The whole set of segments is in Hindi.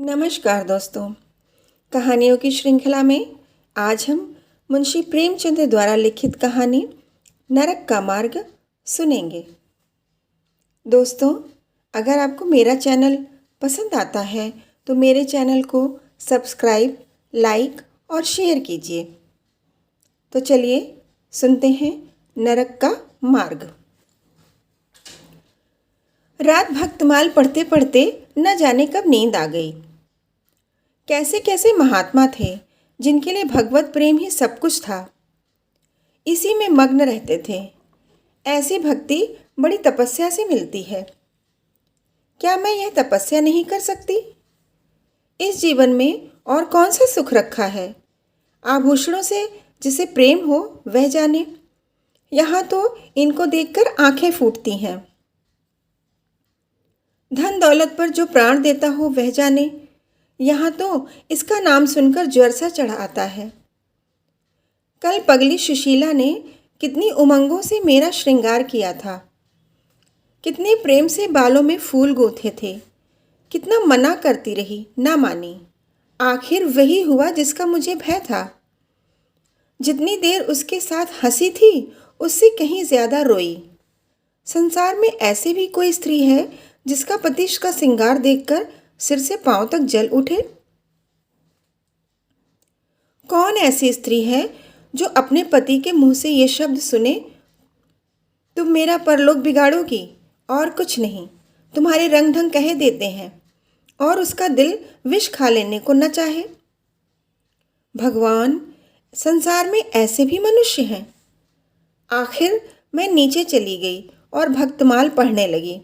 नमस्कार दोस्तों। कहानियों की श्रृंखला में आज हम मुंशी प्रेमचंद द्वारा लिखित कहानी नरक का मार्ग सुनेंगे। दोस्तों, अगर आपको मेरा चैनल पसंद आता है तो मेरे चैनल को सब्सक्राइब, लाइक और शेयर कीजिए। तो चलिए सुनते हैं नरक का मार्ग। रात भक्तमाल पढ़ते पढ़ते न जाने कब नींद आ गई। कैसे कैसे महात्मा थे जिनके लिए भगवत प्रेम ही सब कुछ था, इसी में मग्न रहते थे। ऐसी भक्ति बड़ी तपस्या से मिलती है। क्या मैं यह तपस्या नहीं कर सकती? इस जीवन में और कौन सा सुख रखा है? आभूषणों से जिसे प्रेम हो वह जाने। यहाँ तो इनको देखकर आंखें फूटती हैं। धन दौलत पर जो प्राण देता हो वह जाने। यहाँ तो इसका नाम सुनकर ज्वर सा चढ़ आता है। कल पगली सुशीला ने कितनी उमंगों से मेरा श्रृंगार किया था, कितने प्रेम से बालों में फूल गूंथे थे, कितना मना करती रही, ना मानी। आखिर वही हुआ जिसका मुझे भय था। जितनी देर उसके साथ हंसी थी उससे कहीं ज्यादा रोई। संसार में ऐसी भी कोई स्त्री है जिसका पति का श्रृंगार देखकर सिर से पांव तक जल उठे? कौन ऐसी स्त्री है जो अपने पति के मुंह से ये शब्द सुने, तुम मेरा परलोक बिगाड़ोगी और कुछ नहीं, तुम्हारे रंग ढंग कह देते हैं, और उसका दिल विष खा लेने को न चाहे? भगवान, संसार में ऐसे भी मनुष्य हैं। आखिर मैं नीचे चली गई और भक्तमाल पढ़ने लगी।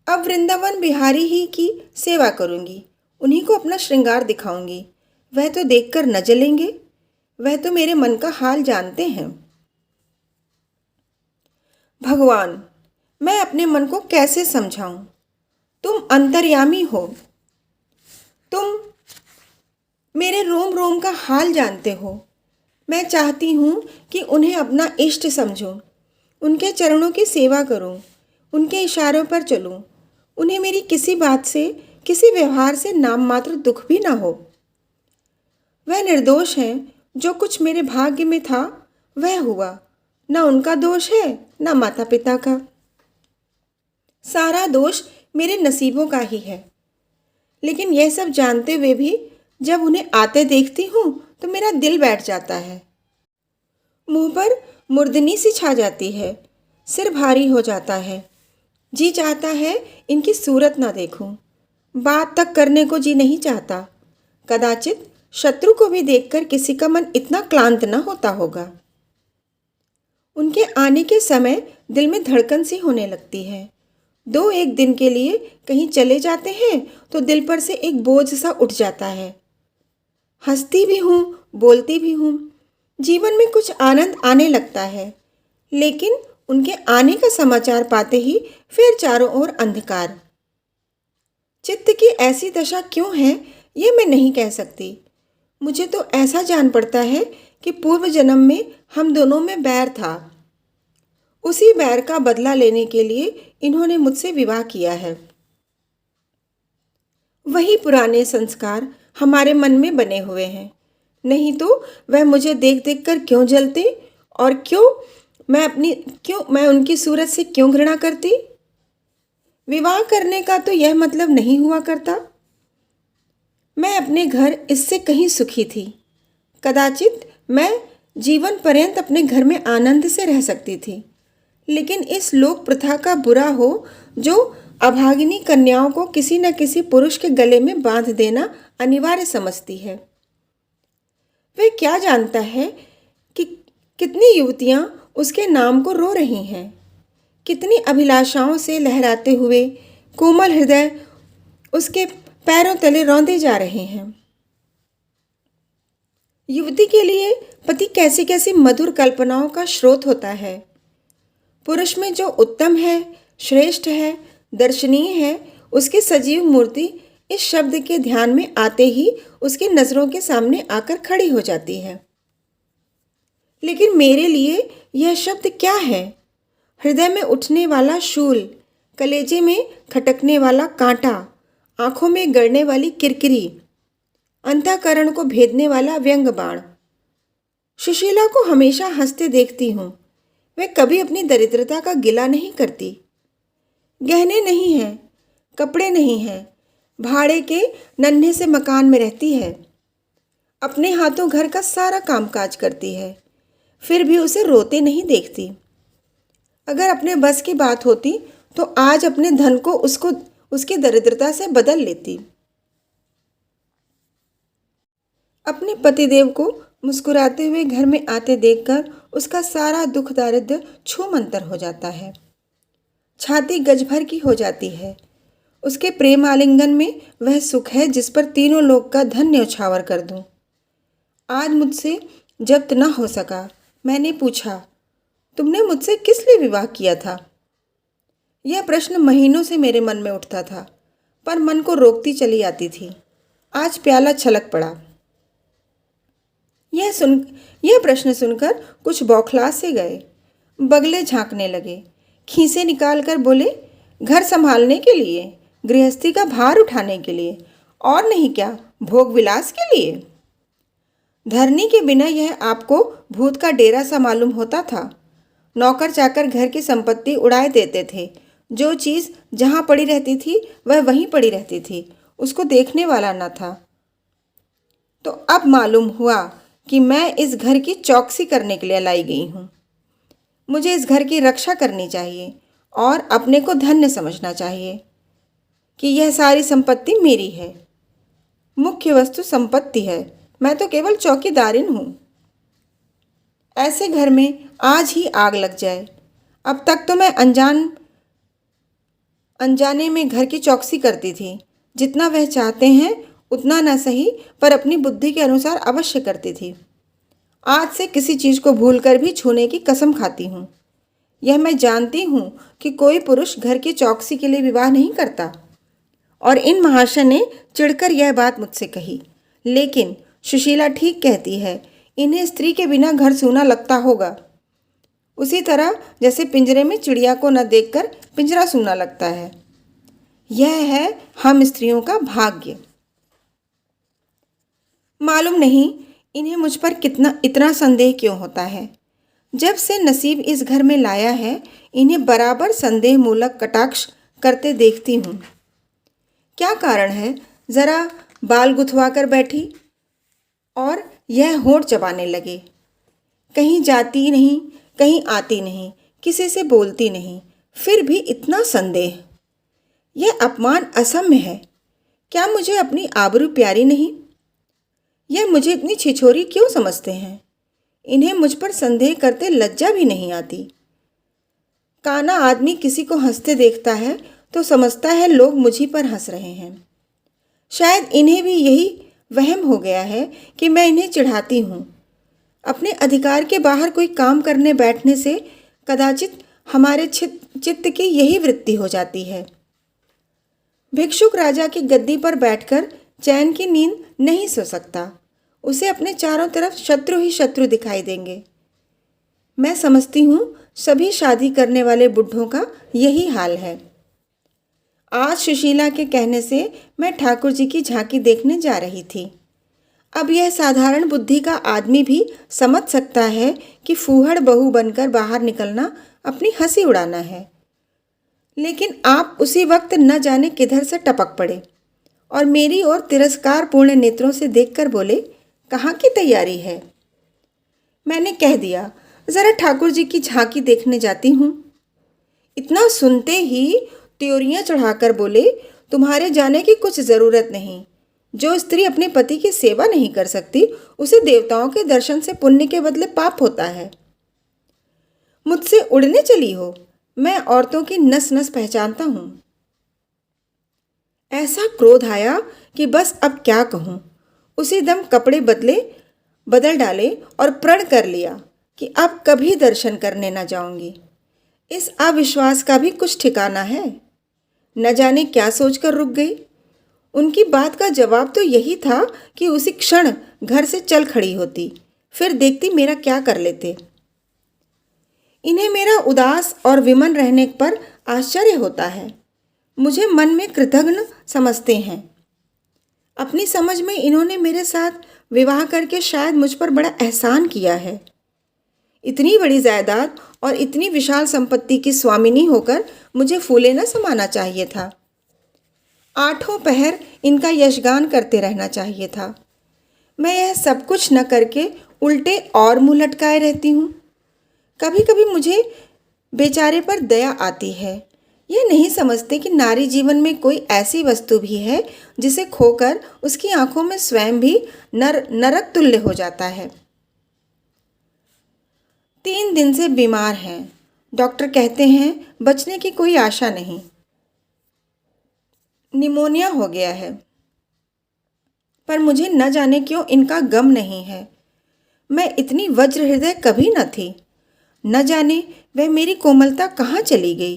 अब वृंदावन बिहारी ही की सेवा करूंगी, उन्हीं को अपना श्रृंगार दिखाऊंगी। वह तो देखकर न जलेंगे, वह तो मेरे मन का हाल जानते हैं। भगवान, मैं अपने मन को कैसे समझाऊं? तुम अंतर्यामी हो, तुम मेरे रोम रोम का हाल जानते हो। मैं चाहती हूँ कि उन्हें अपना इष्ट समझूं, उनके चरणों की सेवा करूं, उनके इशारों पर चलूं। उन्हें मेरी किसी बात से, किसी व्यवहार से नाम मात्र दुख भी ना हो। वह निर्दोष हैं। जो कुछ मेरे भाग्य में था वह हुआ। न उनका दोष है न माता पिता का। सारा दोष मेरे नसीबों का ही है। लेकिन यह सब जानते हुए भी जब उन्हें आते देखती हूँ तो मेरा दिल बैठ जाता है। मुंह पर मुर्दनी सी छा जाती है, सिर भारी हो जाता है। जी चाहता है इनकी सूरत ना देखूं, बात तक करने को जी नहीं चाहता। कदाचित शत्रु को भी देखकर किसी का मन इतना क्लांत न होता होगा। उनके आने के समय दिल में धड़कन सी होने लगती है। दो एक दिन के लिए कहीं चले जाते हैं तो दिल पर से एक बोझ सा उठ जाता है। हंसती भी हूँ, बोलती भी हूँ, जीवन में कुछ आनंद आने लगता है। लेकिन उनके आने का समाचार पाते ही फिर चारों ओर अंधकार। चित्त की ऐसी दशा क्यों है ये मैं नहीं कह सकती। मुझे तो ऐसा जान पड़ता है कि पूर्व जन्म में हम दोनों में बैर था। उसी बैर का बदला लेने के लिए इन्होंने मुझसे विवाह किया है। वही पुराने संस्कार हमारे मन में बने हुए हैं। नहीं तो वह मुझे देख देख कर क्यों जलते, और क्यों मैं उनकी सूरत से क्यों घृणा करती? विवाह करने का तो यह मतलब नहीं हुआ करता। मैं अपने घर इससे कहीं सुखी थी। कदाचित मैं जीवन पर्यंत अपने घर में आनंद से रह सकती थी। लेकिन इस लोक प्रथा का बुरा हो जो अभागिनी कन्याओं को किसी न किसी पुरुष के गले में बांध देना अनिवार्य समझती है। वह क्या जानता है कि कितनी युवतियां उसके नाम को रो रही हैं, कितनी अभिलाषाओं से लहराते हुए कोमल हृदय उसके पैरों तले रौंदे जा रहे हैं। युवती के लिए पति कैसी कैसी मधुर कल्पनाओं का स्रोत होता है। पुरुष में जो उत्तम है, श्रेष्ठ है, दर्शनीय है, उसकी सजीव मूर्ति इस शब्द के ध्यान में आते ही उसकी नजरों के सामने आकर खड़ी हो जाती है। लेकिन मेरे लिए यह शब्द क्या है? हृदय में उठने वाला शूल, कलेजे में खटकने वाला कांटा, आंखों में गड़ने वाली किरकिरी, अंतःकरण को भेदने वाला व्यंग बाण। सुशीला को हमेशा हंसते देखती हूँ। वह कभी अपनी दरिद्रता का गिला नहीं करती। गहने नहीं हैं, कपड़े नहीं हैं, भाड़े के नन्हे से मकान में रहती है। अपने हाथों घर का सारा कामकाज करती है, फिर भी उसे रोते नहीं देखती। अगर अपने बस की बात होती तो आज अपने धन को उसकी दरिद्रता से बदल लेती। अपने पतिदेव को मुस्कुराते हुए घर में आते देखकर उसका सारा दुख दारिद्र्य छूमंतर हो जाता है। छाती गज भर की हो जाती है। उसके प्रेम आलिंगन में वह सुख है जिस पर तीनों लोग का धन न्यौछावर कर दूं। आज मुझसे जब्त न हो सका। मैंने पूछा, तुमने मुझसे किस लिए विवाह किया था? यह प्रश्न महीनों से मेरे मन में उठता था, पर मन को रोकती चली आती थी। आज प्याला छलक पड़ा। यह प्रश्न सुनकर कुछ बौखला से गए। बगले झांकने लगे। खीसे निकाल कर बोले, घर संभालने के लिए, गृहस्थी का भार उठाने के लिए, और नहीं क्या भोग विलास के लिए? धरनी के बिना यह आपको भूत का डेरा सा मालूम होता था। नौकर चाकर घर की संपत्ति उड़ाए देते थे। जो चीज़ जहाँ पड़ी रहती थी वह वहीं पड़ी रहती थी, उसको देखने वाला न था। तो अब मालूम हुआ कि मैं इस घर की चौकसी करने के लिए लाई गई हूँ। मुझे इस घर की रक्षा करनी चाहिए और अपने को धन्य समझना चाहिए कि यह सारी संपत्ति मेरी है। मुख्य वस्तु संपत्ति है, मैं तो केवल चौकीदारिन हूँ। ऐसे घर में आज ही आग लग जाए। अब तक तो मैं अनजाने में घर की चौकसी करती थी। जितना वह चाहते हैं उतना न सही, पर अपनी बुद्धि के अनुसार अवश्य करती थी। आज से किसी चीज़ को भूलकर भी छूने की कसम खाती हूँ। यह मैं जानती हूँ कि कोई पुरुष घर की चौकसी के लिए विवाह नहीं करता। और इन महाशय ने चिढ़कर यह बात मुझसे कही। लेकिन सुशीला ठीक कहती है, इन्हें स्त्री के बिना घर सूना लगता होगा। उसी तरह जैसे पिंजरे में चिड़िया को न देखकर पिंजरा सूना लगता है। यह है हम स्त्रियों का भाग्य। मालूम नहीं इन्हें मुझ पर इतना संदेह क्यों होता है। जब से नसीब इस घर में लाया है, इन्हें बराबर संदेह मूलक कटाक्ष करते देखती हूँ। क्या कारण है? ज़रा बाल गुथवा कर बैठी और यह होंठ चबाने लगे। कहीं जाती नहीं, कहीं आती नहीं, किसी से बोलती नहीं, फिर भी इतना संदेह। यह अपमान असम्य है। क्या मुझे अपनी आबरू प्यारी नहीं? यह मुझे इतनी छिछोरी क्यों समझते हैं? इन्हें मुझ पर संदेह करते लज्जा भी नहीं आती। काना आदमी किसी को हंसते देखता है तो समझता है लोग मुझी पर हंस रहे हैं। शायद इन्हें भी यही वहम हो गया है कि मैं इन्हें चिढ़ाती हूँ। अपने अधिकार के बाहर कोई काम करने बैठने से कदाचित हमारे चित्त की यही वृत्ति हो जाती है। भिक्षुक राजा की गद्दी पर बैठकर चैन की नींद नहीं सो सकता। उसे अपने चारों तरफ शत्रु ही शत्रु दिखाई देंगे। मैं समझती हूँ सभी शादी करने वाले बुढ़ों का यही हाल है। आज सुशीला के कहने से मैं ठाकुर जी की झांकी देखने जा रही थी। अब यह साधारण बुद्धि का आदमी भी समझ सकता है कि फूहड़ बहू बनकर बाहर निकलना अपनी हंसी उड़ाना है। लेकिन आप उसी वक्त न जाने किधर से टपक पड़े और मेरी ओर तिरस्कारपूर्ण नेत्रों से देखकर बोले, कहाँ की तैयारी है? मैंने कह दिया, ज़रा ठाकुर जी की झांकी देखने जाती हूँ। इतना सुनते ही त्योरियां चढ़ाकर बोले, तुम्हारे जाने की कुछ ज़रूरत नहीं। जो स्त्री अपने पति की सेवा नहीं कर सकती उसे देवताओं के दर्शन से पुण्य के बदले पाप होता है। मुझसे उड़ने चली हो? मैं औरतों की नस नस पहचानता हूँ। ऐसा क्रोध आया कि बस अब क्या कहूँ। उसी दम कपड़े बदल डाले और प्रण कर लिया कि अब कभी दर्शन करने न जाऊंगी। इस अविश्वास का भी कुछ ठिकाना है। न जाने क्या सोचकर रुक गई। उनकी बात का जवाब तो यही था कि उसी क्षण घर से चल खड़ी होती, फिर देखती मेरा क्या कर लेते। इन्हें मेरा उदास और विमन रहने पर आश्चर्य होता है। मुझे मन में कृतघ्न समझते हैं। अपनी समझ में इन्होंने मेरे साथ विवाह करके शायद मुझ पर बड़ा एहसान किया है। इतनी बड़ी जायदाद और इतनी विशाल संपत्ति की स्वामिनी होकर मुझे फूले न समाना चाहिए था। आठों पहर इनका यशगान करते रहना चाहिए था। मैं यह सब कुछ न करके उल्टे और मुंह लटकाए रहती हूँ। कभी कभी मुझे बेचारे पर दया आती है। यह नहीं समझते कि नारी जीवन में कोई ऐसी वस्तु भी है जिसे खोकर उसकी आंखों में स्वयं भी नरक तुल्य हो जाता है। 3 दिन से बीमार हैं। डॉक्टर कहते हैं बचने की कोई आशा नहीं। निमोनिया हो गया है। पर मुझे न जाने क्यों इनका गम नहीं है। मैं इतनी वज्र हृदय कभी न थी। न जाने वह मेरी कोमलता कहाँ चली गई।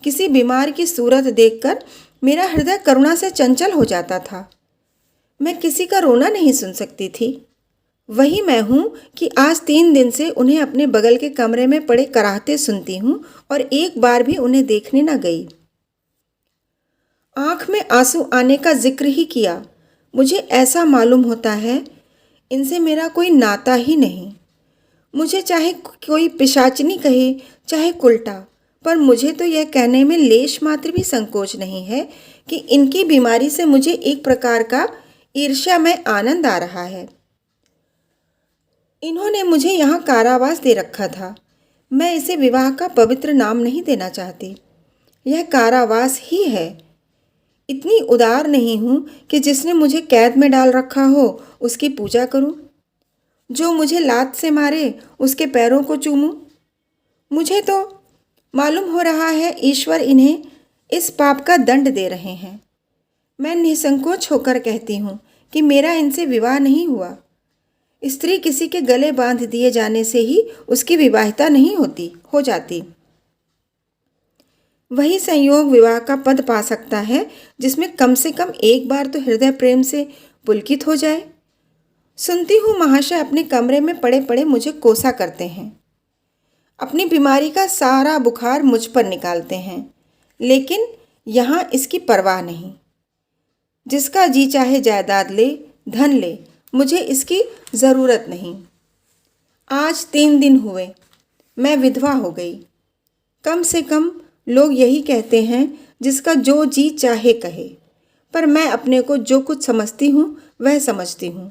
किसी बीमार की सूरत देखकर मेरा हृदय करुणा से चंचल हो जाता था। मैं किसी का रोना नहीं सुन सकती थी। वही मैं हूँ कि आज 3 दिन से उन्हें अपने बगल के कमरे में पड़े कराहते सुनती हूँ और एक बार भी उन्हें देखने न गई। आंख में आंसू आने का जिक्र ही किया। मुझे ऐसा मालूम होता है इनसे मेरा कोई नाता ही नहीं। मुझे चाहे कोई पिशाचनी कहे चाहे उल्टा, पर मुझे तो यह कहने में लेश मात्र भी संकोच नहीं है कि इनकी बीमारी से मुझे एक प्रकार का ईर्ष्यामय आनंद आ रहा है। इन्होंने मुझे यहाँ कारावास दे रखा था। मैं इसे विवाह का पवित्र नाम नहीं देना चाहती। यह कारावास ही है। इतनी उदार नहीं हूँ कि जिसने मुझे कैद में डाल रखा हो उसकी पूजा करूँ, जो मुझे लात से मारे उसके पैरों को चूमूं। मुझे तो मालूम हो रहा है ईश्वर इन्हें इस पाप का दंड दे रहे हैं। मैं निसंकोच होकर कहती हूँ कि मेरा इनसे विवाह नहीं हुआ। स्त्री किसी के गले बांध दिए जाने से ही उसकी विवाहिता नहीं हो जाती। वही संयोग विवाह का पद पा सकता है जिसमें कम से कम एक बार तो हृदय प्रेम से पुलकित हो जाए। सुनती हूँ महाशय अपने कमरे में पड़े पड़े मुझे कोसा करते हैं। अपनी बीमारी का सारा बुखार मुझ पर निकालते हैं, लेकिन यहाँ इसकी परवाह नहीं। जिसका जी चाहे जायदाद ले, धन ले, मुझे इसकी ज़रूरत नहीं। आज 3 दिन हुए मैं विधवा हो गई। कम से कम लोग यही कहते हैं जिसका जो जी चाहे कहे, पर मैं अपने को जो कुछ समझती हूँ वह समझती हूँ।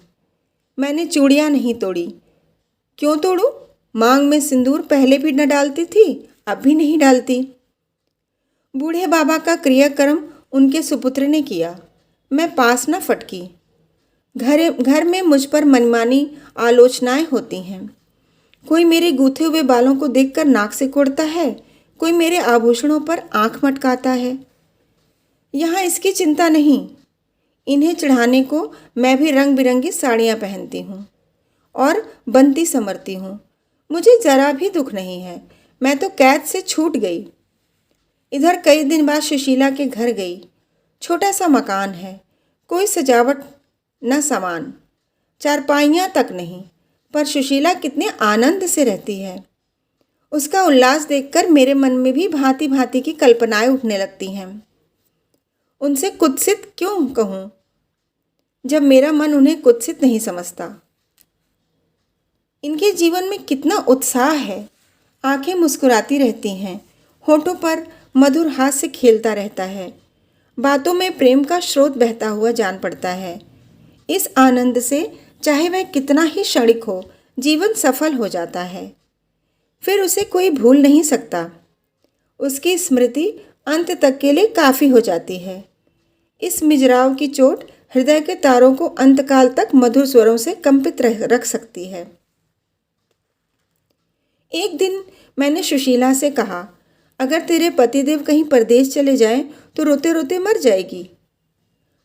मैंने चूड़ियाँ नहीं तोड़ी। क्यों तोड़ूं? मांग में सिंदूर पहले भी न डालती थी, अब भी नहीं डालती। बूढ़े बाबा का क्रियाक्रम उनके सुपुत्र ने किया। मैं पास न फटकी। घर में मुझ पर मनमानी आलोचनाएं होती हैं। कोई मेरे गूथे हुए बालों को देखकर नाक से कोड़ता है, कोई मेरे आभूषणों पर आंख मटकाता है। यहाँ इसकी चिंता नहीं। इन्हें चढ़ाने को मैं भी रंग बिरंगी साड़ियाँ पहनती हूँ और बनती संवरती हूँ। मुझे जरा भी दुख नहीं है। मैं तो कैद से छूट गई। इधर कई दिन बाद सुशीला के घर गई। छोटा सा मकान है, कोई सजावट न सामान, चारपाइयाँ तक नहीं, पर सुशीला कितने आनंद से रहती है। उसका उल्लास देखकर मेरे मन में भी भांति भांति की कल्पनाएं उठने लगती हैं। उनसे कुत्सित क्यों कहूँ जब मेरा मन उन्हें कुत्सित नहीं समझता। इनके जीवन में कितना उत्साह है। आंखें मुस्कुराती रहती हैं, होठों पर मधुर हास्य खेलता रहता है, बातों में प्रेम का स्रोत बहता हुआ जान पड़ता है। इस आनंद से चाहे वह कितना ही क्षणिक हो, जीवन सफल हो जाता है। फिर उसे कोई भूल नहीं सकता। उसकी स्मृति अंत तक के लिए काफ़ी हो जाती है। इस मिजराव की चोट हृदय के तारों को अंतकाल तक मधुर स्वरों से कंपित रख सकती है। एक दिन मैंने सुशीला से कहा, अगर तेरे पतिदेव कहीं परदेश चले जाएं तो रोते रोते मर जाएगी।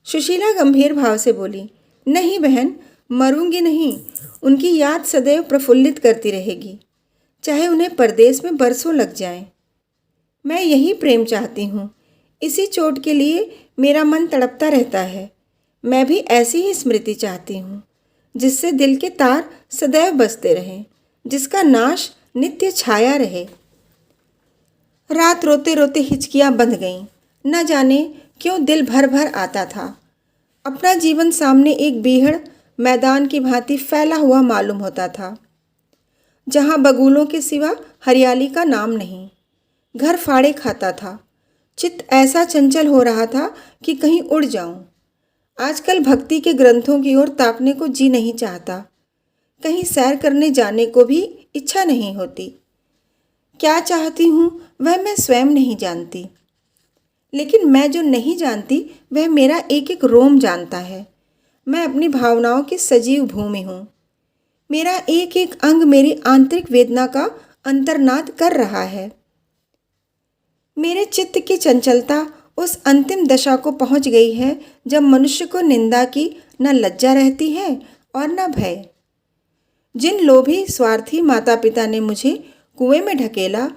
सुशीला गंभीर भाव से बोली, नहीं बहन, मरूंगी नहीं। उनकी याद सदैव प्रफुल्लित करती रहेगी, चाहे उन्हें परदेश में बरसों लग जाएं। मैं यही प्रेम चाहती हूँ। इसी चोट के लिए मेरा मन तड़पता रहता है। मैं भी ऐसी ही स्मृति चाहती हूँ, जिससे दिल के तार सदैव बसते रहें, जिसका नाश नित्य छाया रहे। रात रोते रोते हिचकियाँ बंध गईं। न जाने क्यों दिल भर भर आता था। अपना जीवन सामने एक बीहड़ मैदान की भांति फैला हुआ मालूम होता था, जहाँ बगुलों के सिवा हरियाली का नाम नहीं। घर फाड़े खाता था। चित्त ऐसा चंचल हो रहा था कि कहीं उड़ जाऊं। आजकल भक्ति के ग्रंथों की ओर ताकने को जी नहीं चाहता। कहीं सैर करने जाने को भी इच्छा नहीं होती। क्या चाहती हूँ वह मैं स्वयं नहीं जानती, लेकिन मैं जो नहीं जानती वह मेरा एक एक रोम जानता है। मैं अपनी भावनाओं की सजीव भूमि हूँ। मेरा एक एक अंग मेरी आंतरिक वेदना का अंतर्नाद कर रहा है। मेरे चित्त की चंचलता उस अंतिम दशा को पहुंच गई है जब मनुष्य को निंदा की न लज्जा रहती है और न भय। जिन लोभी स्वार्थी माता पिता ने मुझे कुएं में ढकेला,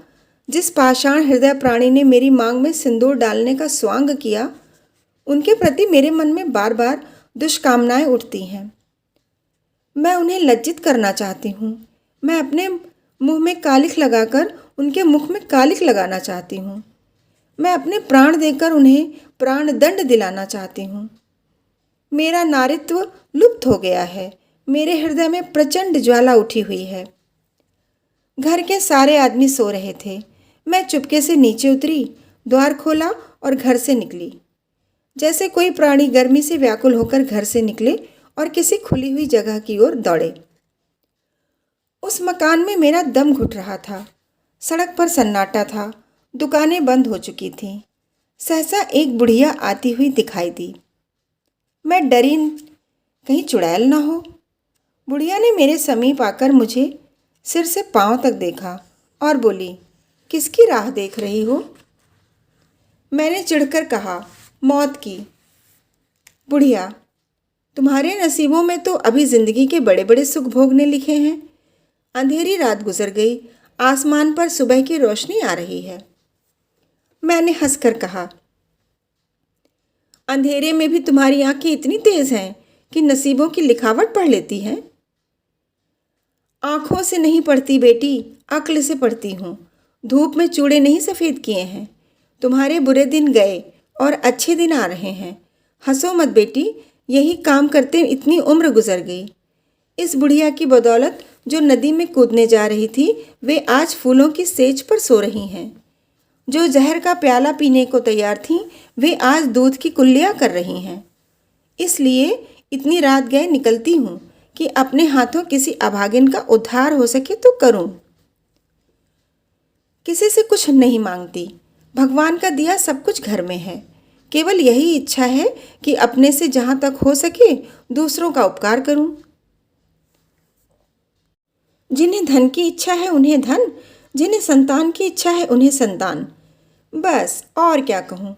जिस पाषाण हृदय प्राणी ने मेरी मांग में सिंदूर डालने का स्वांग किया, उनके प्रति मेरे मन में बार बार दुष्कामनाएं उठती हैं। मैं उन्हें लज्जित करना चाहती हूँ। मैं अपने मुंह में कालिख लगाकर उनके मुख में कालिख लगाना चाहती हूँ। मैं अपने प्राण देकर उन्हें प्राण दंड दिलाना चाहती हूँ। मेरा नारित्व लुप्त हो गया है। मेरे हृदय में प्रचंड ज्वाला उठी हुई है। घर के सारे आदमी सो रहे थे। मैं चुपके से नीचे उतरी, द्वार खोला और घर से निकली। जैसे कोई प्राणी गर्मी से व्याकुल होकर घर से निकले और किसी खुली हुई जगह की ओर दौड़े। उस मकान में मेरा दम घुट रहा था। सड़क पर सन्नाटा था। दुकानें बंद हो चुकी थीं। सहसा एक बुढ़िया आती हुई दिखाई दी। मैं डरी कहीं चुड़ैल ना हो। बुढ़िया ने मेरे समीप आकर मुझे सिर से पांव तक देखा और बोली, किसकी राह देख रही हो? मैंने चिढ़कर कहा, मौत की। बुढ़िया, तुम्हारे नसीबों में तो अभी जिंदगी के बड़े बड़े सुख भोगने लिखे हैं। अंधेरी रात गुजर गई, आसमान पर सुबह की रोशनी आ रही है। मैंने हंसकर कहा, अंधेरे में भी तुम्हारी आंखें इतनी तेज हैं कि नसीबों की लिखावट पढ़ लेती हैं। आंखों से नहीं पढ़ती बेटी, अक्ल से पढ़ती हूँ। धूप में चूड़े नहीं सफ़ेद किए हैं। तुम्हारे बुरे दिन गए और अच्छे दिन आ रहे हैं। हंसो मत बेटी, यही काम करते इतनी उम्र गुजर गई। इस बुढ़िया की बदौलत जो नदी में कूदने जा रही थी, वे आज फूलों की सेज पर सो रही हैं। जो जहर का प्याला पीने को तैयार थीं, वे आज दूध की कुल्लियाँ कर रही हैं। इसलिए इतनी रात गए निकलती हूँ कि अपने हाथों किसी अभागिन का उद्धार हो सके तो करूं। किसी से कुछ नहीं मांगती। भगवान का दिया सब कुछ घर में है। केवल यही इच्छा है कि अपने से जहां तक हो सके दूसरों का उपकार करूं। जिन्हें धन की इच्छा है उन्हें धन, जिन्हें संतान की इच्छा है उन्हें संतान। बस और क्या कहूँ।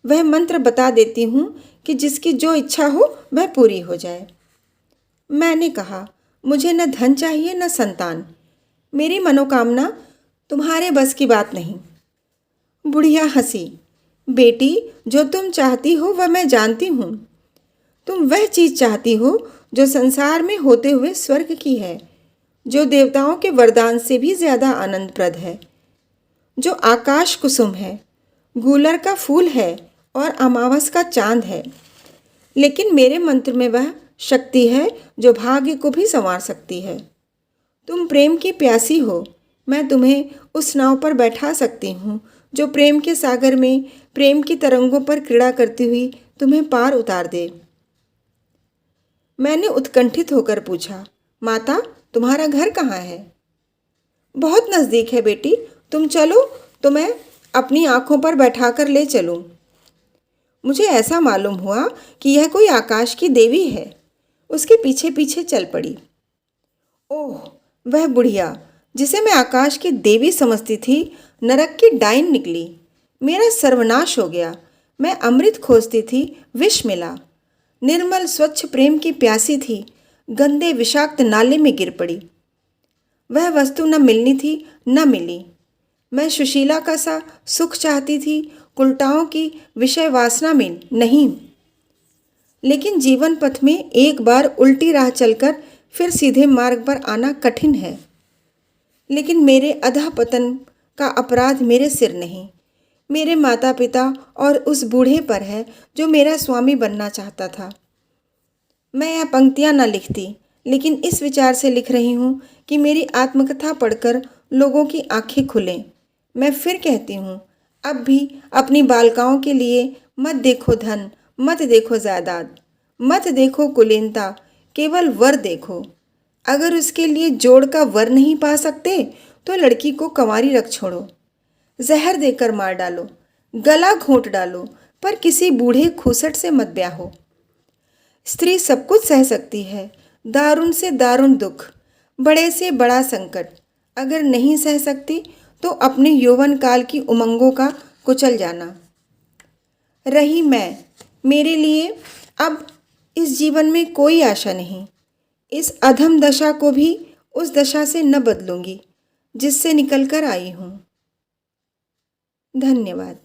वह मंत्र बता देती हूँ कि जिसकी जो इच्छा हो वह पूरी हो जाए। मैंने कहा, मुझे न धन चाहिए न संतान। मेरी मनोकामना तुम्हारे बस की बात नहीं। बुढ़िया हंसी। बेटी, जो तुम चाहती हो वह मैं जानती हूँ। तुम वह चीज़ चाहती हो जो संसार में होते हुए स्वर्ग की है, जो देवताओं के वरदान से भी ज़्यादा आनंदप्रद है, जो आकाश कुसुम है, गूलर का फूल है और अमावस का चांद है। लेकिन मेरे मंत्र में वह शक्ति है जो भाग्य को भी संवार सकती है। तुम प्रेम की प्यासी हो। मैं तुम्हें उस नाव पर बैठा सकती हूँ जो प्रेम के सागर में प्रेम की तरंगों पर क्रीड़ा करती हुई तुम्हें पार उतार दे। मैंने उत्कंठित होकर पूछा, माता, तुम्हारा घर कहाँ है? बहुत नज़दीक है बेटी, तुम चलो तो मैं अपनी आँखों पर बैठाकर ले चलूँ। मुझे ऐसा मालूम हुआ कि यह कोई आकाश की देवी है। उसके पीछे पीछे चल पड़ी। ओह, वह बुढ़िया जिसे मैं आकाश की देवी समझती थी, नरक की डाइन निकली। मेरा सर्वनाश हो गया। मैं अमृत खोजती थी, विष मिला। निर्मल स्वच्छ प्रेम की प्यासी थी, गंदे विषाक्त नाले में गिर पड़ी। वह वस्तु न मिलनी थी न मिली। मैं सुशीला का सा सुख चाहती थी, कुलटाओं की विषय वासना में नहीं। लेकिन जीवन पथ में एक बार उल्टी राह चलकर फिर सीधे मार्ग पर आना कठिन है। लेकिन मेरे अधः पतन का अपराध मेरे सिर नहीं। मेरे माता पिता और उस बूढ़े पर है जो मेरा स्वामी बनना चाहता था। मैं यह पंक्तियाँ न लिखती, लेकिन इस विचार से लिख रही हूँ कि मेरी आत्मकथा पढ़कर लोगों की आंखें खुलें। मैं फिर कहती हूँ, अब भी अपनी बालिकाओं के लिए मत देखो धन, मत देखो जायदाद, मत देखो कुलीनता, केवल वर देखो। अगर उसके लिए जोड़ का वर नहीं पा सकते तो लड़की को कंवारी रख छोड़ो। जहर देकर मार डालो, गला घोंट डालो, पर किसी बूढ़े खूसट से मत ब्याहो। स्त्री सब कुछ सह सकती है, दारुण से दारुण दुख, बड़े से बड़ा संकट। अगर नहीं सह सकती तो अपने यौवन काल की उमंगों का कुचल जाना। रही मैं, मेरे लिए अब इस जीवन में कोई आशा नहीं। इस अधम दशा को भी उस दशा से न बदलूंगी जिससे निकल कर आई हूँ। धन्यवाद।